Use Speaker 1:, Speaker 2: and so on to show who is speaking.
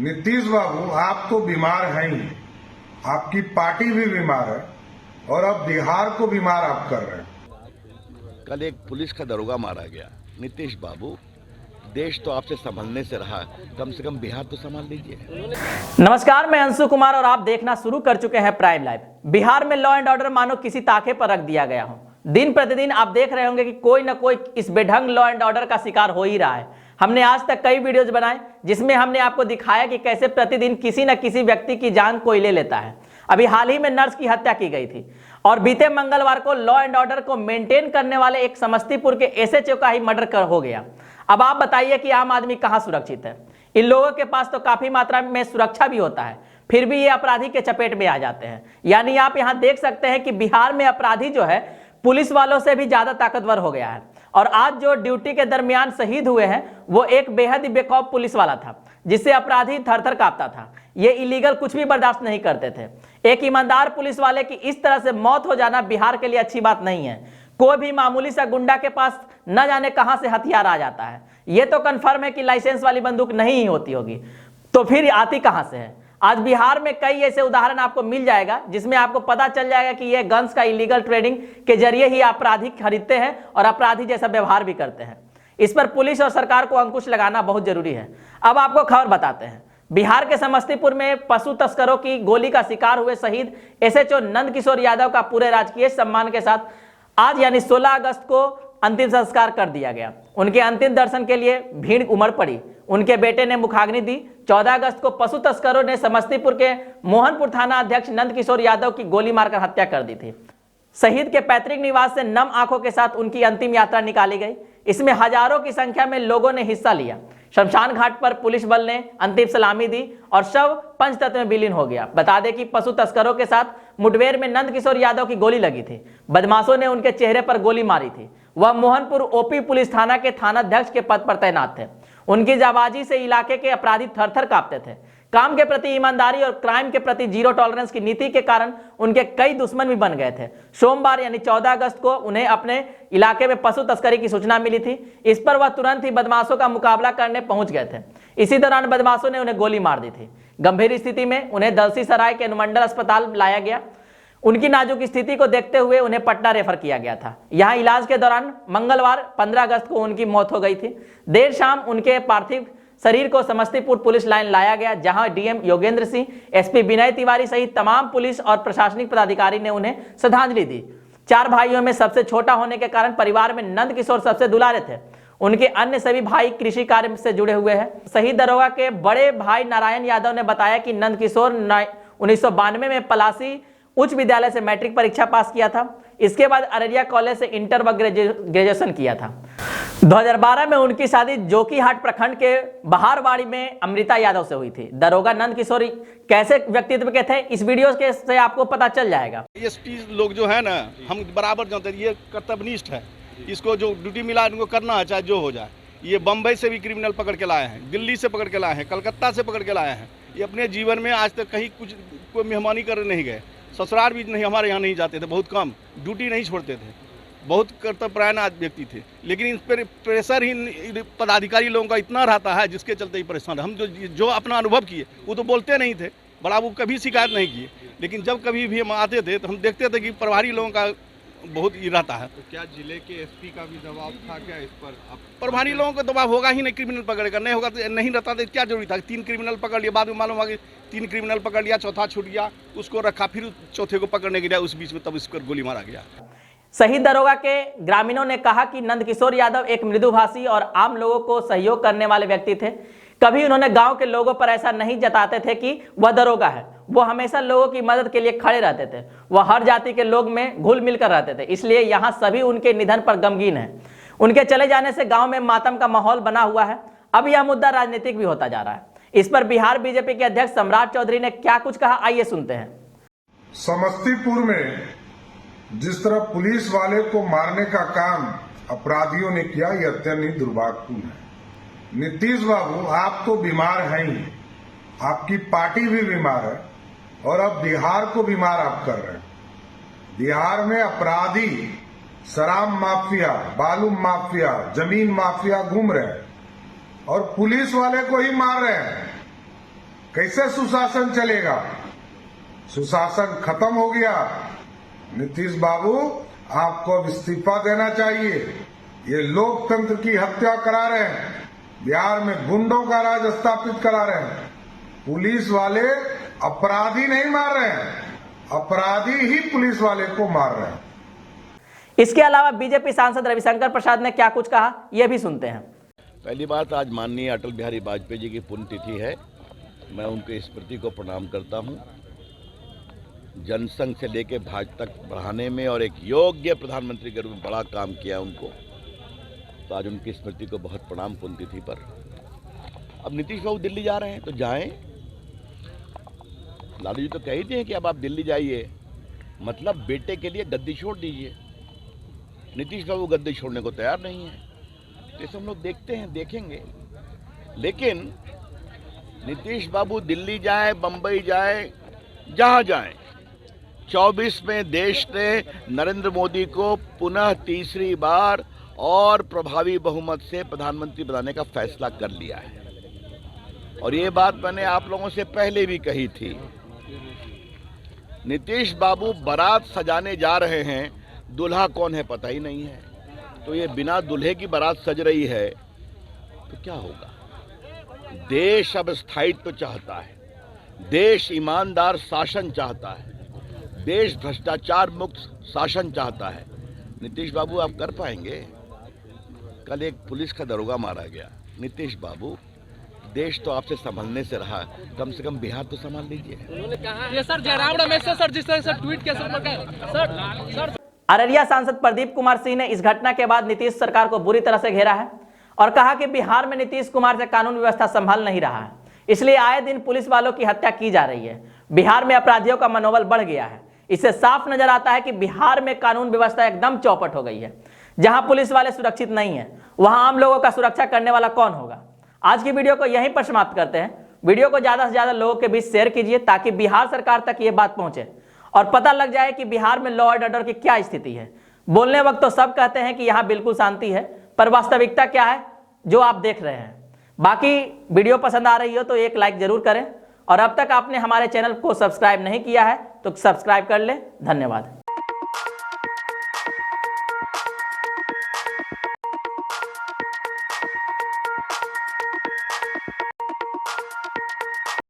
Speaker 1: नीतीश बाबू, आप तो बीमार हैं ही, आपकी पार्टी भी बीमार है और अब बिहार को बीमार आप कर रहे हैं।
Speaker 2: कल एक पुलिस का दरोगा मारा गया। नीतीश बाबू, देश तो आपसे संभलने से रहा, कम से कम बिहार तो संभाल लीजिए।
Speaker 3: नमस्कार, मैं अंशु कुमार और आप देखना शुरू कर चुके हैं प्राइम लाइव। बिहार में लॉ एंड ऑर्डर मानो किसी ताके पर रख दिया गया हो। दिन प्रतिदिन आप देख रहे होंगे कि कोई ना कोई इस बेढंग लॉ एंड ऑर्डर का शिकार हो ही रहा है। हमने आज तक कई वीडियोज बनाए जिसमें हमने आपको दिखाया कि कैसे प्रतिदिन किसी न किसी व्यक्ति की जान कोई ले लेता है। अभी हाल ही में नर्स की हत्या की गई थी और बीते मंगलवार को लॉ एंड ऑर्डर को मेंटेन करने वाले एक समस्तीपुर के एसएचओ का ही मर्डर हो गया। अब आप बताइए कि आम आदमी कहां सुरक्षित है। इन लोगों के पास तो काफी मात्रा में सुरक्षा भी होता है, फिर भी ये अपराधी के चपेट में आ जाते हैं। यानी आप यहां देख सकते हैं कि बिहार में अपराधी जो है पुलिस वालों से भी ज्यादा ताकतवर हो गया है। और आज जो ड्यूटी के दरमियान शहीद हुए हैं वो एक बेहद ही बेखौफ पुलिस वाला था जिससे अपराधी थर-थर कांपता था। ये इलीगल कुछ भी बर्दाश्त नहीं करते थे। एक ईमानदार पुलिस वाले की इस तरह से मौत हो जाना बिहार के लिए अच्छी बात नहीं है। कोई भी मामूली सा गुंडा के पास न जाने कहां से हथियार आ जाता है। यह तो कंफर्म है कि लाइसेंस वाली बंदूक नहीं ही होती होगी, तो फिर आती कहां से है। आज बिहार में कई ऐसे उदाहरण आपको मिल जाएगा जिसमें आपको पता चल जाएगा कि ये गन्स का इलीगल ट्रेडिंग के जरिए ही अपराधी खरीदते हैं और अपराधी जैसा व्यवहार भी करते हैं। इस पर पुलिस और सरकार को अंकुश लगाना बहुत जरूरी है। अब आपको खबर बताते हैं। बिहार के समस्तीपुर में पशु तस्करों की गोली का शिकार हुए शहीद एसएचओ नंद किशोर यादव का पूरे राजकीय सम्मान के साथ आज यानी 16 अगस्त को अंतिम संस्कार कर दिया गया। उनके अंतिम दर्शन के लिए भीड़ उमड़ पड़ी। उनके बेटे ने मुखाग्नि दी। 14 अगस्त को पशु तस्करों ने समस्तीपुर के मोहनपुर थाना अध्यक्ष नंद किशोर यादव की गोली मारकर हत्या कर दी थी। शहीद के पैतृक निवास से नम आंखों के साथ उनकी अंतिम यात्रा निकाली गई। इसमें हजारों की संख्या में लोगों ने हिस्सा लिया। शमशान घाट पर पुलिस बल ने अंतिम सलामी दी और शव पंचतत्व में विलीन हो गया। बता दें कि पशु तस्करों के साथ मुठभेड़ में नंद किशोर यादव की गोली लगी थी। बदमाशों ने उनके चेहरे पर गोली मारी थी। वह मोहनपुर ओपी पुलिस थाना के थानाध्यक्ष के पद पर तैनात थे। उनकी जाबाजी से इलाके के अपराधी थर-थर कांपते थे। काम के प्रति ईमानदारी और क्राइम के प्रति जीरो टॉलरेंस की नीति के कारण उनके कई दुश्मन भी बन गए थे। सोमवार यानी 14 अगस्त को उन्हें अपने इलाके में पशु तस्करी की सूचना मिली थी। इस पर वह तुरंत ही बदमाशों का मुकाबला करने पहुंच गए थे। इसी दौरान बदमाशों ने उन्हें गोली मार दी थी। गंभीर स्थिति में उन्हें दलसीसराय के अनुमंडल अस्पताल लाया गया। उनकी नाजुक स्थिति को देखते हुए उन्हें पटना रेफर किया गया था। यहां इलाज के दौरान मंगलवार 15 अगस्त को उनकी मौत हो गई थी। देर शाम उनके पार्थिव शरीर को समस्तीपुर पुलिस लाइन लाया गया, जहां डीएम योगेंद्र सिंह, एसपी विनय तिवारी सहित तमाम पुलिस और प्रशासनिक पदाधिकारी ने उन्हें श्रद्धांजलि दी। 4 भाइयों में सबसे छोटा होने के कारण परिवार में नंद किशोर सबसे दुलारे थे। उनके अन्य सभी भाई कृषि कार्य से जुड़े हुए हैं। शहीद दरोगा के बड़े भाई नारायण यादव ने बताया कि नंद किशोर 1992 में पलासी उच्च विद्यालय से मैट्रिक परीक्षा पास किया था। इसके बाद अररिया कॉलेज से इंटर व ग्रेजुएशन किया था। 2012 में उनकी शादी जोकीहाट प्रखंड के बहारवाड़ी में अमृता यादव से हुई थी। दरोगा नंद किशोर कैसे व्यक्तित्व के थे, इस वीडियो के से आपको पता चल जाएगा।
Speaker 4: एसपी लोग जो है ना, हम बराबर जानते हैं ये कर्तव्यनिष्ठ है। इसको जो ड्यूटी मिला है उनको करना है, चाहे जो हो जाए। ये बम्बई से भी क्रिमिनल पकड़ के लाए हैं, दिल्ली से पकड़ के लाए हैं, कलकत्ता से पकड़ के लाए हैं। ये अपने जीवन में आज तक कहीं कुछ कोई मेहमानी करने नहीं गए। ससुराल भी नहीं, हमारे यहाँ नहीं जाते थे, बहुत कम, ड्यूटी नहीं छोड़ते थे। बहुत कर्तव्यपरायण व्यक्ति थे। लेकिन इन पर प्रेशर ही पदाधिकारी लोगों का इतना रहता है जिसके चलते ही परेशान। हम जो अपना अनुभव किए वो तो बोलते नहीं थे, बड़ा वो कभी शिकायत नहीं किए। लेकिन जब कभी भी हम आते थे तो हम देखते थे कि प्रभारी लोगों का बहुत ही रहता है।
Speaker 5: तो क्या जिले के एसपी का भी दबाव था क्या इस पर?
Speaker 4: प्रभारी लोगों का दबाव होगा ही नहीं। क्रिमिनल पकड़ेगा, नहीं होगा तो नहीं रहता तो क्या जरूरी था। 3 क्रिमिनल पकड़ लिया, बाद में मालूम हुआ कि 3 क्रिमिनल पकड़ लिया, चौथा छूट गया, उसको रखा, फिर चौथे को पकड़ने के लिए उस बीच में तब इस पर गोली मारा गया।
Speaker 3: शहीद दरोगा के ग्रामीणों ने कहा कि नंद किशोर यादव एक मृदुभाषी और आम लोगों को सहयोग करने वाले व्यक्ति थे। कभी उन्होंने गांव के लोगों पर ऐसा नहीं जताते थे कि वह दरोगा है। वो हमेशा लोगों की मदद के लिए खड़े रहते थे। वह हर जाति के लोग में घुल मिलकर रहते थे, इसलिए यहाँ सभी उनके निधन पर गमगीन हैं। उनके चले जाने से गांव में मातम का माहौल बना हुआ है। अब यह मुद्दा राजनीतिक भी होता जा रहा है। इस पर बिहार बीजेपी के अध्यक्ष सम्राट चौधरी ने क्या कुछ कहा, आइए सुनते हैं।
Speaker 1: समस्तीपुर में जिस तरह पुलिस वाले को मारने का काम अपराधियों ने किया, यह अत्यंत ही दुर्भाग्यपूर्ण है। नीतीश बाबू, आप तो बीमार हैं ही, आपकी पार्टी भी बीमार है और अब बिहार को बीमार आप कर रहे हैं। बिहार में अपराधी, शराब माफिया, बालू माफिया, जमीन माफिया घूम रहे हैं और पुलिस वाले को ही मार रहे हैं। कैसे सुशासन चलेगा? सुशासन खत्म हो गया। नीतीश बाबू, आपको अब इस्तीफा देना चाहिए। ये लोकतंत्र की हत्या करा रहे हैं, बिहार में गुंडों का राज स्थापित करा रहे हैं। पुलिस वाले अपराधी नहीं मार रहे हैं, अपराधी ही पुलिस वाले को मार रहे हैं।
Speaker 3: इसके अलावा बीजेपी सांसद रविशंकर प्रसाद ने क्या कुछ कहा, यह भी सुनते हैं।
Speaker 2: पहली बात, आज माननीय अटल बिहारी वाजपेयी जी की पुण्यतिथि है। मैं उनके स्मृति को प्रणाम करता हूं। जनसंघ से लेकर भाजपा तक बढ़ाने में और एक योग्य प्रधानमंत्री के रूप में बड़ा काम किया उनको, तो आज उनकी स्मृति को बहुत प्रणाम पुण्यतिथि पर। अब नीतीश बाबू दिल्ली जा रहे हैं तो जाएं। लालू जी तो कह ही दिए कि अब आप दिल्ली जाइए, मतलब बेटे के लिए गद्दी छोड़ दीजिए। नीतीश बाबू गद्दी छोड़ने को तैयार नहीं है, तो इसे हम लोग देखते हैं, देखेंगे। लेकिन नीतीश बाबू दिल्ली जाए, बंबई जाए, जहां जाए, 24 में देश ने नरेंद्र मोदी को पुनः तीसरी बार और प्रभावी बहुमत से प्रधानमंत्री बनाने का फैसला कर लिया है। और ये बात मैंने आप लोगों से पहले भी कही थी। नीतीश बाबू बारात सजाने जा रहे हैं, दूल्हा कौन है पता ही नहीं है, तो ये बिना दूल्हे की बारात सज रही है तो क्या होगा? देश अब स्थायित्व चाहता है, देश ईमानदार शासन चाहता है, देश भ्रष्टाचार मुक्त शासन चाहता है। नीतीश बाबू आप कर पाएंगे? कल एक पुलिस का दरोगा मारा गया। नीतीश बाबू, देश तो आपसे संभलने से रहा, कम से कम बिहार तो संभाल लीजिए।
Speaker 6: उन्होंने कहा ये सर जयराम रमेश सर जिस तरह से ट्वीट किया सर
Speaker 3: अररिया सांसद प्रदीप कुमार सिंह ने इस घटना के बाद नीतीश सरकार को बुरी तरह से घेरा है और कहा कि बिहार में नीतीश कुमार से कानून व्यवस्था संभाल नहीं रहा है, इसलिए आए दिन पुलिस वालों की हत्या की जा रही है। बिहार में अपराधियों का मनोबल बढ़ गया है। इससे साफ नजर आता है कि बिहार में कानून व्यवस्था एकदम चौपट हो गई है। जहां पुलिस वाले सुरक्षित नहीं है, वहां आम लोगों का सुरक्षा करने वाला कौन होगा? आज की वीडियो को यहीं पर समाप्त करते हैं। वीडियो को ज्यादा से ज्यादा लोगों के बीच शेयर कीजिए ताकि बिहार सरकार तक ये बात पहुंचे और पता लग जाए कि बिहार में लॉ एंड ऑर्डर की क्या स्थिति है। बोलने वक्त तो सब कहते हैं कि यहां बिल्कुल शांति है, पर वास्तविकता क्या है जो आप देख रहे हैं। बाकी वीडियो पसंद आ रही हो तो एक लाइक जरूर करें और अब तक आपने हमारे चैनल को सब्सक्राइब नहीं किया है तो सब्सक्राइब कर ले। धन्यवाद।